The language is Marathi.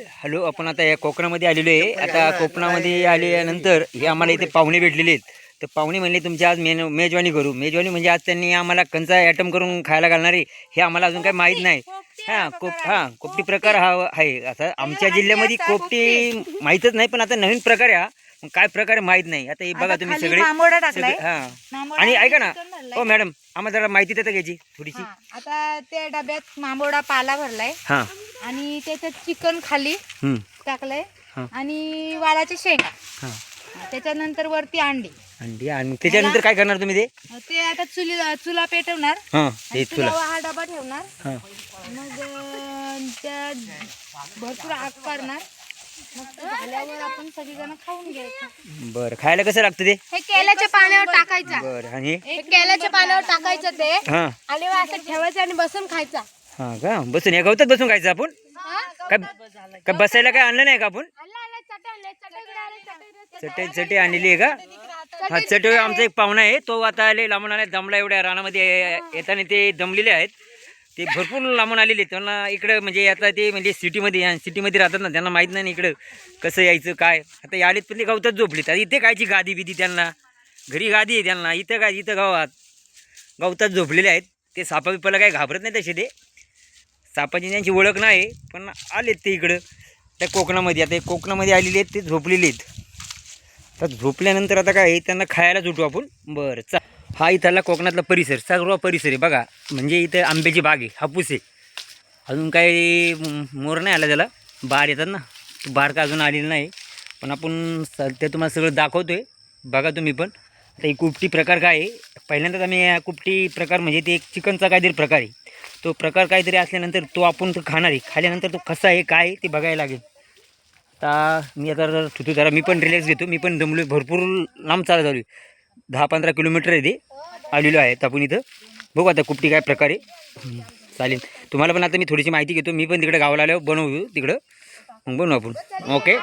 हॅलो, आपण आता या कोकणामध्ये आलेलो आहे. आता कोकणामध्ये आल्यानंतर हे आम्हाला इथे पाहुणे भेटलेले आहेत. तर पाहुणे म्हणले तुमची आज मेजवानी करू. मेजवानी म्हणजे आज त्यांनी आम्हाला कंचा ॲटम करून खायला घालणार आहे हे आम्हाला अजून काही माहीत नाही. कोपटी प्रकार हा आहे. आता आमच्या जिल्ह्यामध्ये कोपटी माहीतच नाही, पण आता नवीन प्रकार आहे हा. काय प्रकार माहीत नाही. आता हे बघा तुम्ही सगळे आणि ऐका ना, हो मॅडम, आम्हाला जरा माहिती देता घ्यायची थोडीशी. आता त्या डब्यात मांबोडा पाला भरलाय आणि त्याच्यात चिकन खाली टाकलंय आणि वालाचे शेंगा, त्याच्यानंतर वरती अंडी आणि त्याच्यानंतर काय करणार तुम्ही ते आता चुला पेटवणार, हा डबा ठेवणार, मग त्या भरपूर आग काढणार, मग झाल्यावर आपण सगळीजण खाऊन घ्यायचं. बरं, खायला कसं लागतं ते? हे केल्याच्या पाण्यावर टाकायचं. बरं, आणि केल्याच्या पाण्यावर टाकायचं ते आणि असं ठेवायचं आणि बसून खायचं. हा का, बसून या गवतात बसून खायचं आपण? काय बसायला काय आणलं नाही का आपण? चटई आणलेली आहे का? हा, चटई आमचा एक पाहुणा आहे, तो आता आले लांबून आले, दमला एवढ्या रानामध्ये येताना ते दमलेले आहेत. ते भरपूर लांबून आलेले, त्यांना इकडं म्हणजे आता ते म्हणजे सिटीमध्ये राहतात ना, त्यांना माहीत नाही इकडं कसं यायचं काय. आता आलेत पण ते गवतात झोपलेत. आता इथे कायची गादी बिदी त्यांना, घरी गादी आहे त्यांना, इथं काय, इथं गवतात झोपलेले आहेत. ते सापा बिपाला काही घाबरत नाही तसे, ते सापाची त्यांची ओळख नाही, पण आलेत ते इकडं त्या कोकणामध्ये. आता कोकणामध्ये आलेले आहेत, ते झोपलेले आहेत. तर झोपल्यानंतर आता काय त्यांना खायला सुटू आपण. बरं, हा इथला कोकणातला परिसर, सर्व परिसर आहे बघा. म्हणजे इथं आंब्याची बाग आहे, हापूस आहे. अजून काही मोर नाही आला त्याला, बार येतात ना, तो बार का अजून आलेला नाही. पण आपण ते तुम्हाला सगळं दाखवतो आहे, बघा तुम्ही पण. आता ही कुपटी प्रकार काय आहे, पहिल्यांदाच आम्ही कुपटी प्रकार म्हणजे ते एक चिकनचा काहीतरी प्रकार आहे. तो प्रकार काहीतरी असल्यानंतर तो आपण तो खाणार आहे. खाल्यानंतर तो कसा आहे काय आहे ते बघायला लागेल. आता मी आता ठुतो जरा, मी पण रिलॅक्स घेतो. मी पण दमलो, भरपूर लांब चालत आलो, 10-15 किलोमीटर आहे ते आलेलो आहे. आपण इथं बघू आता कुपटी काय प्रकारे. चालेल, तुम्हाला पण आता मी थोडीशी माहिती घेतो. मी पण तिकडे गावाला आल्यावर बनवू, तिकडं मग बनवू आपण. ओके.